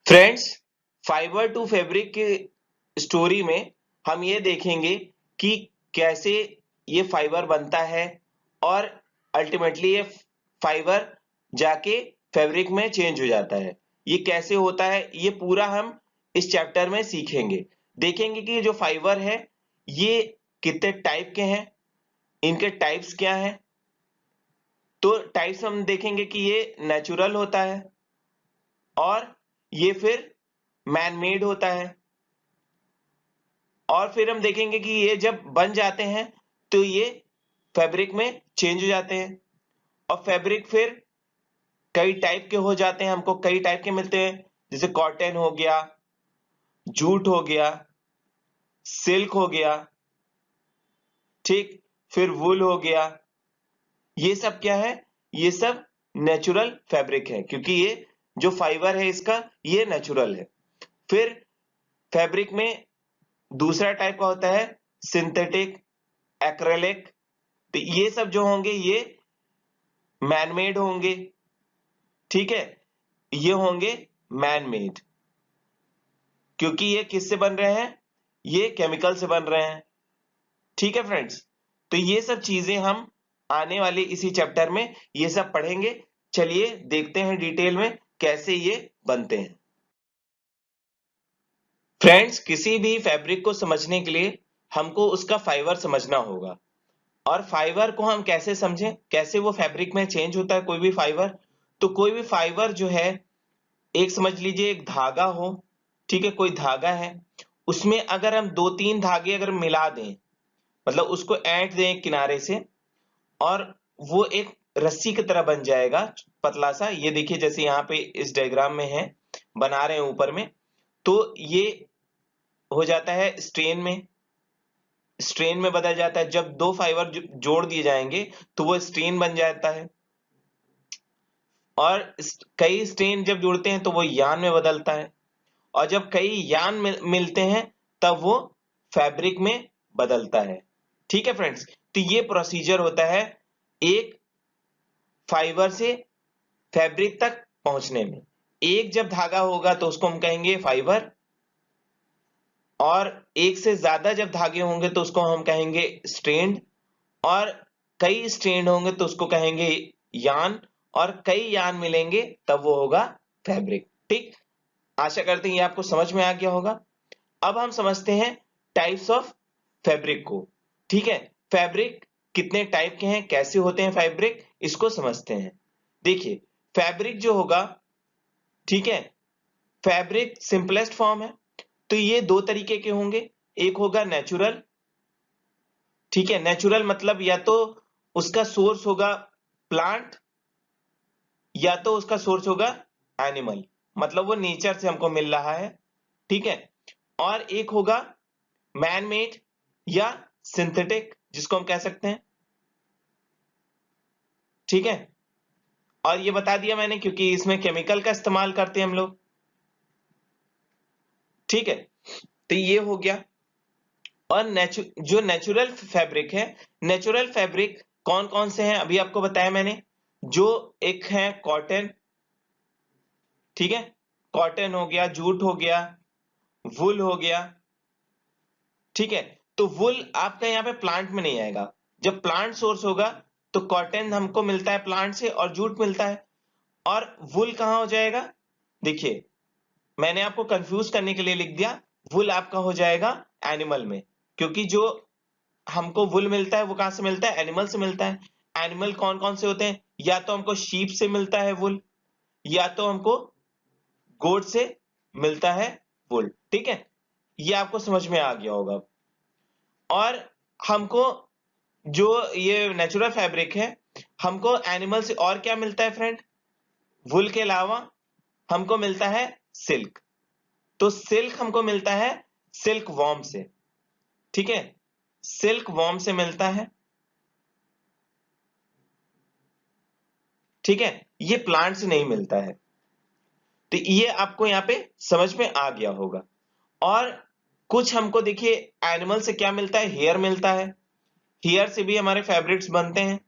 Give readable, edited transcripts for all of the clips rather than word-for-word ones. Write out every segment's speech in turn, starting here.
Friends, fibre to fabric की story में हम ये देखेंगे कि कैसे ये फाइबर बनता है और अल्टीमेटली ये फाइबर जाके फैब्रिक में चेंज हो जाता है। ये कैसे होता है ये पूरा हम इस चैप्टर में सीखेंगे। देखेंगे कि जो फाइबर है ये कितने टाइप के हैं, इनके टाइप्स क्या हैं। तो टाइप्स हम देखेंगे कि ये नेचुरल होता है और ये फिर मैन मेड होता है, और फिर हम देखेंगे कि ये जब बन जाते हैं तो ये फैब्रिक में चेंज हो जाते हैं और फैब्रिक फिर कई टाइप के हो जाते हैं। हमको कई टाइप के मिलते हैं, जैसे कॉटन हो गया, जूट हो गया, सिल्क हो गया, ठीक, फिर वूल हो गया। ये सब क्या है? ये सब नेचुरल फैब्रिक है, क्योंकि ये जो फाइबर है इसका ये नेचुरल है। फिर फैब्रिक में दूसरा टाइप का होता है सिंथेटिक, एक्रेलिक। तो ये सब जो होंगे ये मैनमेड होंगे, ठीक है, ये होंगे मैनमेड, क्योंकि ये किससे बन रहे हैं? ये केमिकल से बन रहे हैं। ठीक है फ्रेंड्स, तो ये सब चीजें हम आने वाले इसी चैप्टर में ये सब पढ़ेंगे। चलिए देखते हैं डिटेल में कैसे ये बनते हैं। फ्रेंड्स, किसी भी फैब्रिक को समझने के लिए हमको उसका फाइबर समझना होगा। और फाइबर को हम कैसे समझें, कैसे वो फैब्रिक में चेंज होता है कोई भी फाइबर? तो कोई भी फाइबर जो है, एक समझ लीजिए एक धागा हो, ठीक है, कोई धागा है, उसमें अगर हम दो तीन धागे अगर मिला दें, मतलब उसको ऐंठ दें एक किनारे से, और वो एक रस्सी की तरह बन जाएगा, पतला सा। ये देखिए जैसे यहाँ पे इस डायग्राम में है, बना रहे हैं ऊपर में, तो ये हो जाता है स्ट्रेन में बदल जाता है। जब दो फाइबर जोड़ दिए जाएंगे तो वो स्ट्रेन बन जाता है, और कई स्ट्रेन जब जुड़ते हैं तो वो यान में बदलता है, और जब कई यान मिलते हैं तब वो फैब्रिक में बदलता है। ठीक है फ्रेंड्स, तो ये प्रोसीजर होता है एक फाइबर से फैब्रिक तक पहुंचने में। एक जब धागा होगा तो उसको हम कहेंगे फाइबर, और एक से ज्यादा जब धागे होंगे तो उसको हम कहेंगे स्ट्रेंड, और कई स्ट्रेंड होंगे तो उसको कहेंगे यान, और कई यान मिलेंगे तब वो होगा फैब्रिक। ठीक, आशा करते हैं ये आपको समझ में आ गया होगा। अब हम समझते हैं टाइप्स ऑफ फैब्रिक को। ठीक है, फैब्रिक कितने टाइप के हैं, कैसे होते हैं फैब्रिक, इसको समझते हैं। देखिए, फैब्रिक जो होगा, ठीक है, फैब्रिक सिंपलेस्ट फॉर्म है, तो ये दो तरीके के होंगे। एक होगा नेचुरल, ठीक है, नेचुरल मतलब या तो उसका सोर्स होगा प्लांट, या तो उसका सोर्स होगा एनिमल, मतलब वो नेचर से हमको मिल रहा है। ठीक है, और एक होगा मैन मेड या सिंथेटिक, जिसको हम कह सकते हैं। ठीक है, और ये बता दिया मैंने क्योंकि इसमें केमिकल का इस्तेमाल करते हैं हम लोग। ठीक है, तो ये हो गया। और जो नेचुरल फैब्रिक है, नेचुरल फैब्रिक कौन कौन से हैं अभी आपको बताया मैंने। जो एक है कॉटन, ठीक है, कॉटन हो गया, जूट हो गया, वुल हो गया। ठीक है, तो वुल आपका यहाँ पे प्लांट में नहीं आएगा। जब प्लांट सोर्स होगा तो कॉटन हमको मिलता है प्लांट से और जूट मिलता है। और वुल कहां हो जाएगा? देखिए, मैंने आपको कंफ्यूज करने के लिए लिख दिया, वुल आपका हो जाएगा एनिमल में, क्योंकि जो हमको वुल मिलता है वो कहां से मिलता है? एनिमल से मिलता है। एनिमल कौन कौन से होते हैं? या तो हमको शीप से मिलता है वुल, या तो हमको गोट से मिलता है वुल। ठीक है, ये आपको समझ में आ गया होगा। और हमको जो ये नेचुरल फैब्रिक है, हमको एनिमल से और क्या मिलता है फ्रेंड? वुल के अलावा हमको मिलता है सिल्क। तो सिल्क हमको मिलता है सिल्क वॉर्म से। ठीक है, सिल्क वॉर्म से मिलता है। ठीक है, ये प्लांट से नहीं मिलता है। तो ये आपको यहाँ पे समझ में आ गया होगा। और कुछ हमको देखिए एनिमल से क्या मिलता है? हेयर मिलता है। हेयर से भी हमारे फैब्रिक्स बनते हैं।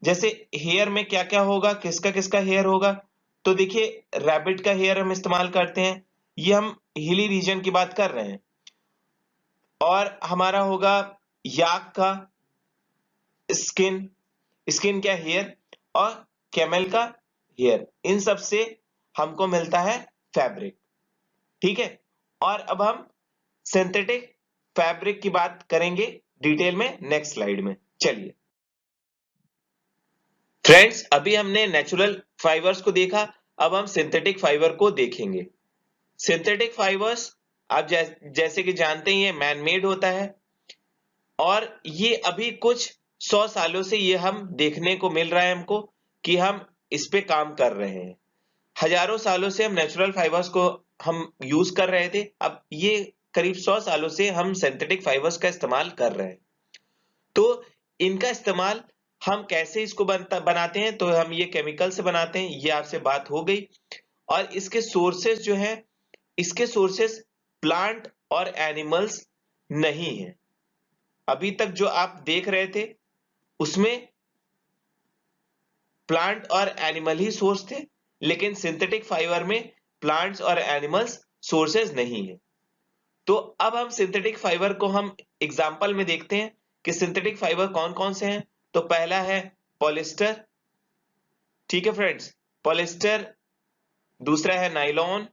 जैसे हेयर में क्या क्या होगा, किसका किसका हेयर होगा? तो देखिए, रैबिट का हेयर हम इस्तेमाल करते हैं, ये हम हिली रीजन की बात कर रहे हैं। और हमारा होगा याक का स्किन, स्किन क्या हेयर, और कैमल का हेयर, इन सब से हमको मिलता है फैब्रिक। ठीक है, और अब हम सिंथेटिक फैब्रिक की बात करेंगे डिटेल में नेक्स्ट स्लाइड में। चलिए फ्रेंड्स, अभी हमने नेचुरल फाइबर्स को देखा, अब हम सिंथेटिक फाइबर को देखेंगे। सिंथेटिक फाइबर्स आप जैसे कि जानते हैं ये मैन मेड होता है, और ये अभी कुछ 100 सालों से ये हम देखने को मिल रहा है हमको कि हम इस पे काम कर रहे हैं। हजारों सालों से हम नेचुरल फाइबर्स को हम यूज कर रहे थे, अब ये करीब 100 सालों से हम सिंथेटिक फाइबर्स का इस्तेमाल कर रहे हैं। तो इनका इस्तेमाल हम कैसे इसको बनाते हैं, तो हम ये केमिकल से बनाते हैं, ये आपसे बात हो गई। और इसके सोर्सेस जो है, इसके सोर्सेस प्लांट और एनिमल्स नहीं है। अभी तक जो आप देख रहे थे उसमें प्लांट और एनिमल ही सोर्स थे, लेकिन सिंथेटिक फाइबर में प्लांट्स और एनिमल्स सोर्सेज नहीं है। तो अब हम सिंथेटिक फाइबर को हम एग्जाम्पल में देखते हैं कि सिंथेटिक फाइबर कौन कौन से हैं। तो पहला है पॉलिस्टर, ठीक है फ्रेंड्स, पॉलिस्टर। दूसरा है नाइलॉन,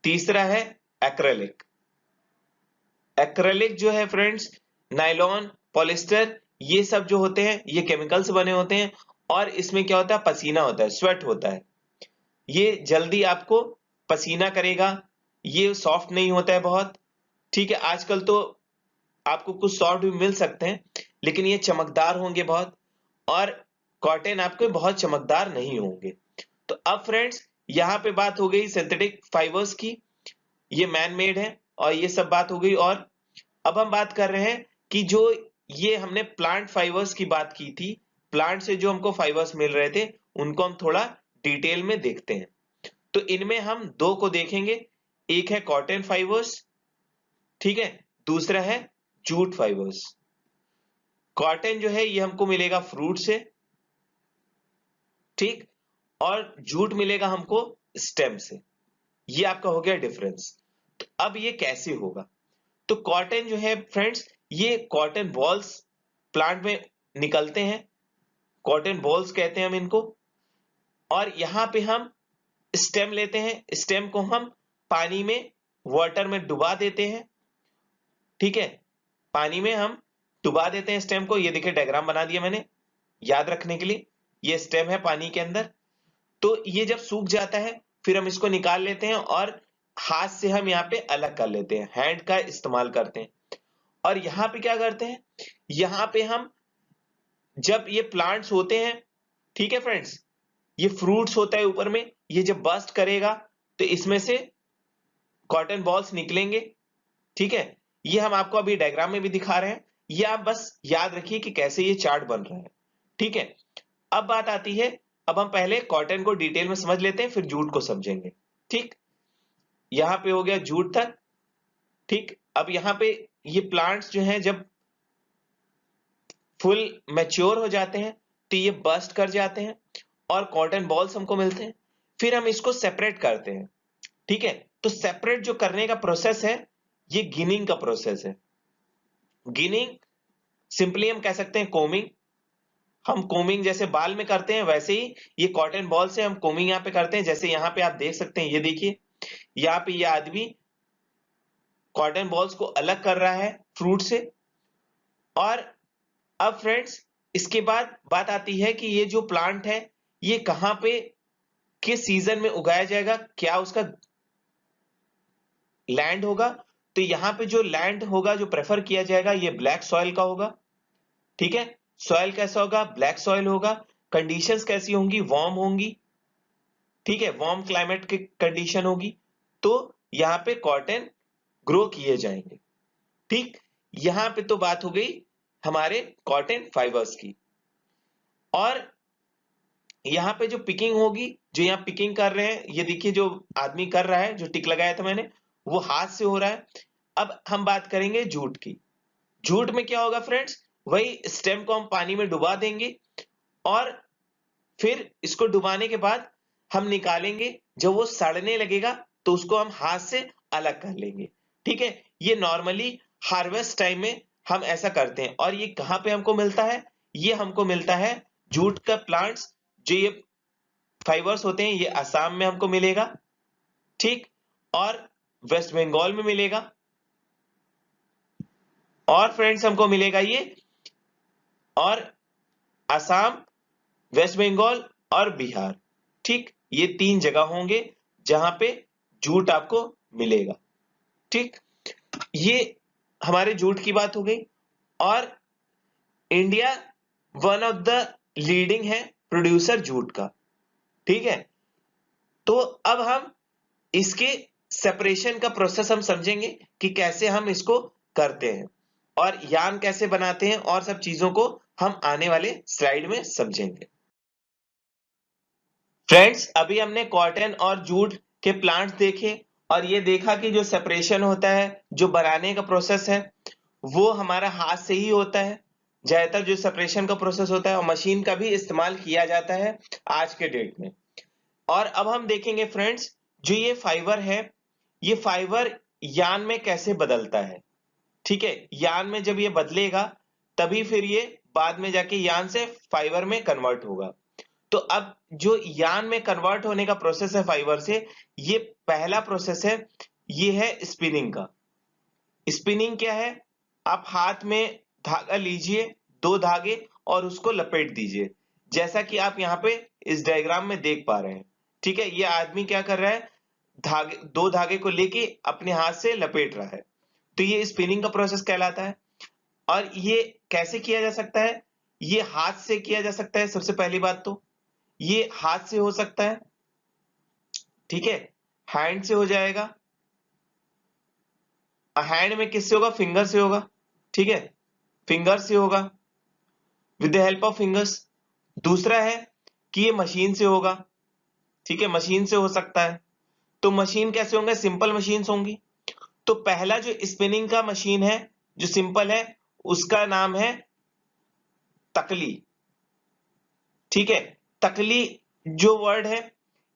तीसरा है एक्रेलिक। एक्रेलिक जो है फ्रेंड्स, नाइलॉन, पॉलिस्टर, ये सब जो होते हैं ये केमिकल से बने होते हैं, और इसमें क्या होता है, पसीना होता है, स्वेट होता है। ये जल्दी आपको पसीना करेगा, ये सॉफ्ट नहीं होता है बहुत। ठीक है, आजकल तो आपको कुछ सॉफ्ट भी मिल सकते हैं, लेकिन ये चमकदार होंगे बहुत, और कॉटन आपके बहुत चमकदार नहीं होंगे। तो अब फ्रेंड्स, यहाँ पे बात हो गई सिंथेटिक फाइबर्स की, ये मैन मेड है, और ये सब बात हो गई। और अब हम बात कर रहे हैं कि जो ये हमने प्लांट फाइबर्स की बात की थी, प्लांट से जो हमको फाइबर्स मिल रहे थे उनको हम थोड़ा डिटेल में देखते हैं। तो इनमें हम दो को देखेंगे, एक है कॉटन फाइबर्स, ठीक है, दूसरा है जूट फाइबर्स। कॉटन जो है ये हमको मिलेगा फ्रूट से, ठीक, और जूट मिलेगा हमको स्टेम से। ये आपका हो गया डिफरेंस। तो अब ये कैसे होगा, तो कॉटन जो है फ्रेंड्स, ये कॉटन बॉल्स प्लांट में निकलते हैं, कॉटन बॉल्स कहते हैं हम इनको। और यहां पे हम स्टेम लेते हैं, स्टेम को हम पानी में, वाटर में डुबा देते हैं, ठीक है, पानी में हम डुबा देते हैं स्टेम को। ये देखिए डायग्राम बना दिया मैंने याद रखने के लिए, ये स्टेम है पानी के अंदर। तो ये जब सूख जाता है फिर हम इसको निकाल लेते हैं, और हाथ से हम यहाँ पे अलग कर लेते हैं, हैंड का इस्तेमाल करते हैं। और यहाँ पे क्या करते हैं, यहाँ पे हम जब ये प्लांट्स होते हैं, ठीक है फ्रेंड्स, ये फ्रूट्स होता है ऊपर में, ये जब बस्ट करेगा तो इसमें से कॉटन बॉल्स निकलेंगे, ठीक है। ये हम आपको अभी डायग्राम में भी दिखा रहे हैं, ये आप बस याद रखिए कि कैसे ये चार्ट बन रहा है, ठीक है। अब बात आती है, अब हम पहले कॉटन को डिटेल में समझ लेते हैं, फिर जूट को समझेंगे, ठीक। यहां पे हो गया जूट तक, ठीक। अब यहां पे ये प्लांट्स जो हैं जब फुल मैच्योर हो जाते हैं तो ये बस्ट कर जाते हैं, और कॉटन बॉल्स हमको मिलते हैं। फिर हम इसको सेपरेट करते हैं, ठीक है। तो सेपरेट जो करने का प्रोसेस है, ये गिनिंग का प्रोसेस है। गिनिंग सिंपली हम कह सकते हैं कोमिंग। हम कोमिंग जैसे बाल में करते हैं वैसे ही ये कॉटन बॉल से हम कोमिंग यहाँ पे करते हैं। जैसे यहाँ पे आप देख सकते हैं, ये देखिए यहाँ पे ये आदमी कॉटन बॉल्स को अलग कर रहा है फ्रूट से। और अब फ्रेंड्स, इसके बाद बात आती है कि ये जो प्लांट है ये कहां पे, किस सीजन में उगाया जाएगा, क्या उसका लैंड होगा। तो यहाँ पे जो लैंड होगा जो प्रेफर किया जाएगा, ये ब्लैक सॉइल का होगा, ठीक है। सॉइल कैसा होगा, ब्लैक सॉइल होगा। कंडीशंस कैसी होंगी, वार्म होंगी, ठीक है, वार्म क्लाइमेट की कंडीशन होगी। तो यहाँ पे कॉटन ग्रो किए जाएंगे, ठीक। यहाँ पे तो बात हो गई हमारे कॉटन फाइबर्स की। और यहाँ पे जो पिकिंग होगी, जो यहाँ पिकिंग कर रहे हैं, ये देखिए जो आदमी कर रहा है, जो टिक लगाया था मैंने, वो हाथ से हो रहा है। अब हम बात करेंगे जूट की। जूट में क्या होगा फ्रेंड्स, वही स्टेम को हम पानी में डुबा देंगे, और फिर इसको डुबाने के बाद हम निकालेंगे जब वो सड़ने लगेगा तो उसको हम हाथ से अलग कर लेंगे। ठीक है, ये नॉर्मली हार्वेस्ट टाइम में हम ऐसा करते हैं। और ये कहां पे हमको मिलता है? ये हमको मिलता है जूट का प्लांट्स, जो ये फाइबर्स होते हैं, ये असम में हमको मिलेगा, ठीक, और वेस्ट बंगाल में मिलेगा, और फ्रेंड्स हमको मिलेगा ये, और असम, वेस्ट बंगाल और बिहार। ठीक, ये 3 जगह होंगे जहां पे जूट आपको मिलेगा। ठीक, ये हमारे जूट की बात हो गई। और India one of the leading है प्रोड्यूसर जूट का। ठीक है, तो अब हम इसके सेपरेशन का प्रोसेस हम समझेंगे कि कैसे हम इसको करते हैं और यार्न कैसे बनाते हैं, और सब चीजों को हम आने वाले स्लाइड में समझेंगे। फ्रेंड्स, अभी हमने कॉटन और जूट के प्लांट्स देखे और ये देखा कि जो सेपरेशन होता है, जो बनाने का प्रोसेस है, वो हमारा हाथ से ही होता है। ज्यादातर जो सेपरेशन का प्रोसेस होता है, और मशीन का भी इस्तेमाल किया जाता है आज के डेट में। और अब हम देखेंगे फ्रेंड्स, जो ये फाइबर है, ये फाइबर यार्न में कैसे बदलता है। ठीक है, यार्न में जब ये बदलेगा तभी फिर ये बाद में जाके यार्न से फाइबर में कन्वर्ट होगा। तो अब जो यार्न में कन्वर्ट होने का प्रोसेस है फाइबर से, ये पहला प्रोसेस है, ये है स्पिनिंग का। स्पिनिंग क्या है? आप हाथ में धागा लीजिए, 2 धागे, और उसको लपेट दीजिए, जैसा कि आप यहाँ पे इस डायग्राम में देख पा रहे हैं। ठीक है, ये आदमी क्या कर रहा है? धागे, 2 धागे को लेके अपने हाथ से लपेट रहा है। तो ये स्पिनिंग का प्रोसेस कहलाता है। और ये कैसे किया जा सकता है? ये हाथ से किया जा सकता है। सबसे पहली बात तो ये हाथ से हो सकता है, ठीक है, हैंड से हो जाएगा। हैंड में किससे होगा? फिंगर से होगा। ठीक है, फिंगर से होगा, with the help of fingers. दूसरा है कि ये मशीन से होगा। ठीक है, मशीन से हो सकता है। तो मशीन कैसे होंगे? सिंपल मशीन होंगी। तो पहला जो स्पिनिंग का मशीन है, जो सिंपल है, उसका नाम है तकली। ठीक है, तकली जो वर्ड है,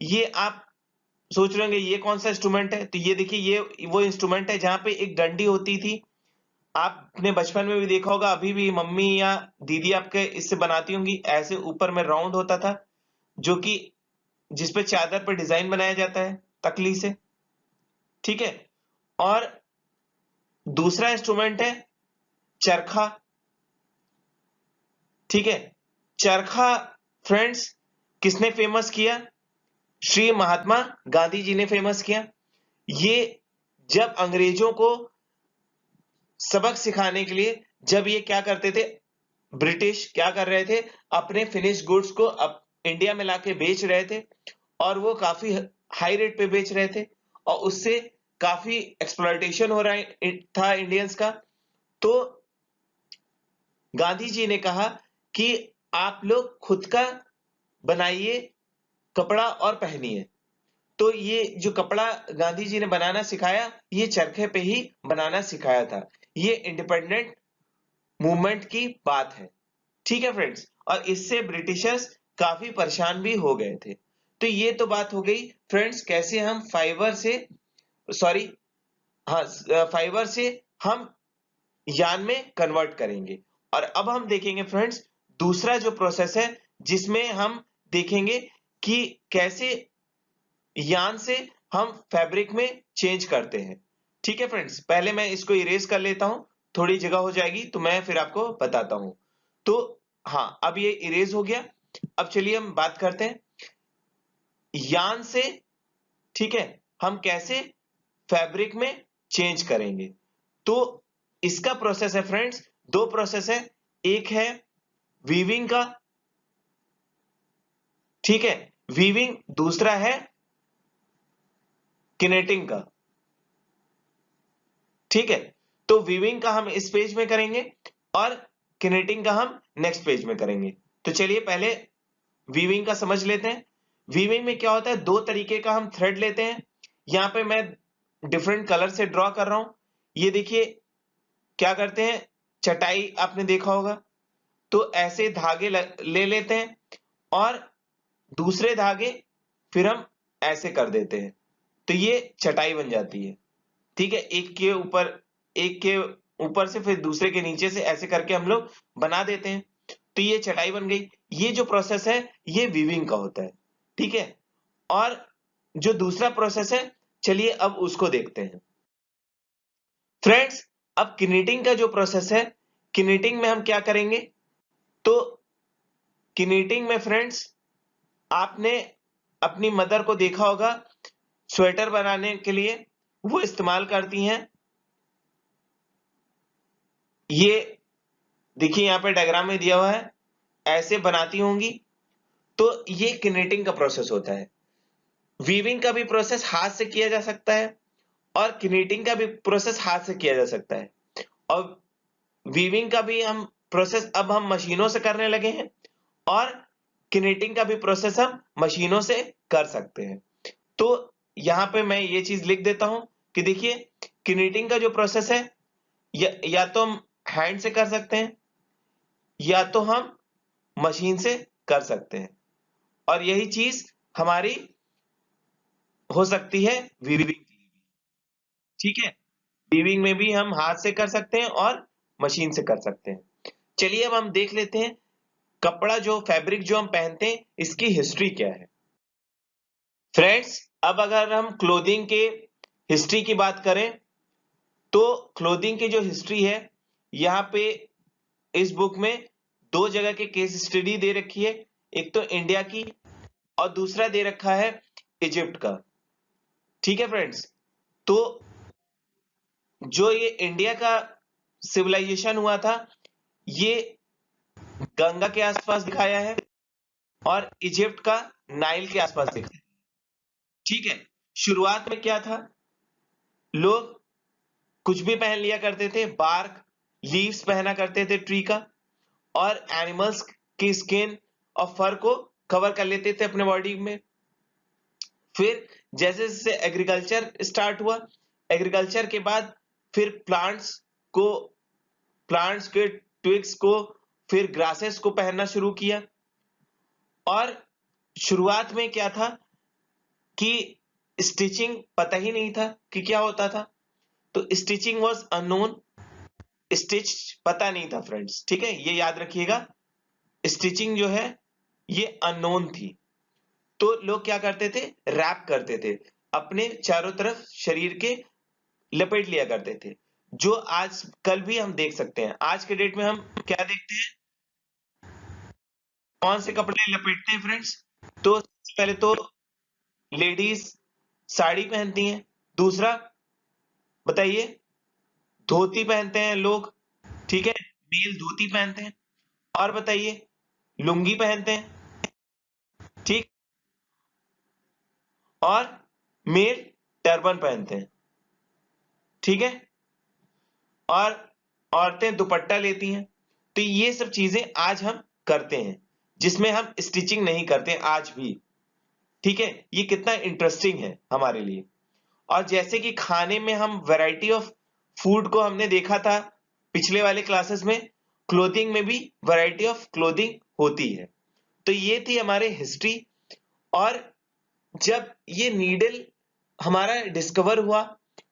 ये आप सोच रहे होंगे ये कौन सा इंस्ट्रूमेंट है? तो ये देखिए, ये वो इंस्ट्रूमेंट है जहां पे एक डंडी होती थी। आपने बचपन में भी देखा होगा, अभी भी मम्मी या दीदी आपके इससे बनाती होंगी। ऐसे ऊपर में राउंड होता था, जो कि जिसपे चादर पर डिजाइन बनाया जाता है तकली से। ठीक है, और दूसरा इंस्ट्रूमेंट है चरखा। ठीक है, चरखा फ्रेंड्स किसने फेमस किया? श्री महात्मा गांधी जी ने फेमस किया। ये जब अंग्रेजों को सबक सिखाने के लिए, जब ये क्या करते थे, ब्रिटिश क्या कर रहे थे, अपने फिनिश गुड्स को अब इंडिया में लाके बेच रहे थे, और वो काफी हाई रेट पे बेच रहे थे, और उससे काफी एक्सप्लॉयटेशन हो रहा था इंडियंस का। तो गांधी जी ने कहा कि आप लोग खुद का बनाइए कपड़ा और पहनिए। तो ये जो कपड़ा गांधी जी ने बनाना सिखाया, ये चरखे पे ही बनाना सिखाया था। ये इंडिपेंडेंट मूवमेंट की बात है। ठीक है फ्रेंड्स, और इससे ब्रिटिशर्स काफी परेशान भी हो गए थे। तो ये तो बात हो गई फ्रेंड्स, कैसे हम फाइबर से, सॉरी, हाँ, फाइबर से हम यार्न में कन्वर्ट करेंगे। और अब हम देखेंगे फ्रेंड्स दूसरा जो प्रोसेस है, जिसमें हम देखेंगे कि कैसे यार्न से हम फैब्रिक में चेंज करते हैं। ठीक है फ्रेंड्स, पहले मैं इसको इरेज कर लेता हूं, थोड़ी जगह हो जाएगी तो मैं फिर आपको बताता हूं। तो हाँ, अब ये इरेज हो गया। अब चलिए हम बात करते हैं यार्न से। ठीक है, हम कैसे फैब्रिक में चेंज करेंगे। तो इसका प्रोसेस है फ्रेंड्स, 2 प्रोसेस है। एक है वीविंग का, ठीक है, वीविंग। दूसरा है किनेटिंग का। ठीक है, तो वीविंग का हम इस पेज में करेंगे और किनेटिंग का हम नेक्स्ट पेज में करेंगे। तो चलिए पहले वीविंग का समझ लेते हैं। वीविंग में क्या होता है, 2 तरीके का हम थ्रेड लेते हैं। यहां पे मैं डिफरेंट कलर से ड्रॉ कर रहा हूं। ये देखिए क्या करते हैं, चटाई आपने देखा होगा, तो ऐसे धागे ले लेते हैं, और दूसरे धागे फिर हम ऐसे कर देते हैं तो ये चटाई बन जाती है। ठीक है, एक के ऊपर से फिर दूसरे के नीचे से ऐसे करके हम लोग बना देते हैं तो ये चटाई बन गई। ये जो प्रोसेस है ये वीविंग का होता है। ठीक है, और जो दूसरा प्रोसेस है चलिए अब उसको देखते हैं। फ्रेंड्स, अब किनीटिंग का जो प्रोसेस है, किनीटिंग में हम क्या करेंगे, तो किनीटिंग में फ्रेंड्स आपने अपनी मदर को देखा होगा, स्वेटर बनाने के लिए वो इस्तेमाल करती हैं, ये देखिए यहाँ पे डायग्राम में दिया हुआ है, ऐसे बनाती होंगी। तो ये किनेटिंग का प्रोसेस होता है। वीविंग का भी प्रोसेस हाथ से किया जा सकता है और किनेटिंग का भी प्रोसेस हाथ से किया जा सकता है। और वीविंग का भी हम प्रोसेस अब हम मशीनों से करने लगे हैं और किनेटिंग का भी प्रोसेस हम मशीनों से कर सकते हैं। तो यहां पे मैं ये चीज लिख देता हूं कि देखिए किनेटिंग का जो प्रोसेस है या तो हम हैंड से कर सकते हैं या तो हम मशीन से कर सकते हैं, और यही चीज हमारी हो सकती है वीविंग के लिए भी। ठीक है, वीविंग में भी हम हाथ से कर सकते हैं और मशीन से कर सकते हैं। चलिए अब हम देख लेते हैं कपड़ा जो फैब्रिक जो हम पहनते हैं इसकी हिस्ट्री क्या है। फ्रेंड्स, अब अगर हम क्लोथिंग के हिस्ट्री की बात करें तो क्लोथिंग की जो हिस्ट्री है यहाँ पे इस बुक में दो जगह के केस स्टडी दे रखी है, एक तो इंडिया की और दूसरा दे रखा है इजिप्ट का। ठीक है फ्रेंड्स, तो जो ये इंडिया का सिविलाइजेशन हुआ था ये गंगा के आसपास दिखाया है और इजिप्ट का नाइल के आसपास दिखाया है। ठीक है, शुरुआत में क्या था, लोग कुछ भी पहन लिया करते थे, बार्क लीव्स पहना करते थे ट्री का, और एनिमल्स की स्किन और फर को कवर कर लेते थे अपने बॉडी में। फिर जैसे जैसे एग्रीकल्चर स्टार्ट हुआ, एग्रीकल्चर के बाद फिर प्लांट्स के ट्विग्स को, फिर ग्रासेस को पहनना शुरू किया। और शुरुआत में क्या था कि स्टिचिंग पता ही नहीं था कि क्या होता था, तो स्टिचिंग वाज अननोन, स्टिच पता नहीं था फ्रेंड्स। ठीक है, ये याद रखिएगा, स्टिचिंग जो है ये अननोन थी। तो लोग क्या करते थे, रैप करते थे, अपने चारों तरफ शरीर के लपेट लिया करते थे, जो आज कल भी हम देख सकते हैं। आज के डेट में हम क्या देखते हैं, कौन से कपड़े लपेटते हैं फ्रेंड्स, तो सबसे पहले तो लेडीज साड़ी पहनती हैं, दूसरा बताइए धोती पहनते हैं लोग। ठीक है, मेल धोती पहनते हैं, और बताइए लुंगी पहनते हैं। ठीक, और मेल टर्बन पहनते हैं। ठीक है, और औरतें दुपट्टा लेती हैं। तो ये सब चीजें आज हम करते हैं जिसमें हम स्टिचिंग नहीं करते आज भी। ठीक है, ये कितना इंटरेस्टिंग है हमारे लिए। और जैसे कि खाने में हम वैरायटी ऑफ फूड को हमने देखा था पिछले वाले क्लासेस में, क्लोथिंग में भी वैरायटी ऑफ क्लोथिंग होती है। तो ये थी हमारे हिस्ट्री। और जब ये नीडल हमारा डिस्कवर हुआ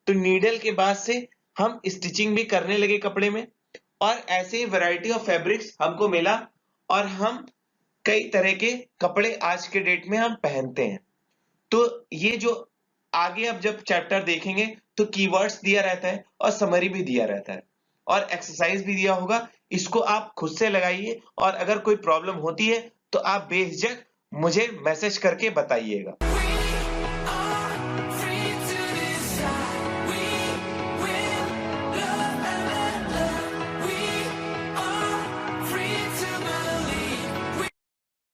तो नीडल के बाद से हम स्टिचिंग भी करने लगे कपड़े में, और ऐसे ही वैरायटी ऑफ फैब्रिक्स हमको मिला और हम कई तरह के कपड़े आज के डेट में हम पहनते हैं। तो ये जो आगे अब जब चैप्टर देखेंगे तो कीवर्ड्स दिया रहता है और समरी भी दिया रहता है और एक्सरसाइज भी दिया होगा, इसको आप खुद से लगाइए और अगर कोई प्रॉब्लम होती है तो आप बेझिझक मुझे मैसेज करके बताइएगा।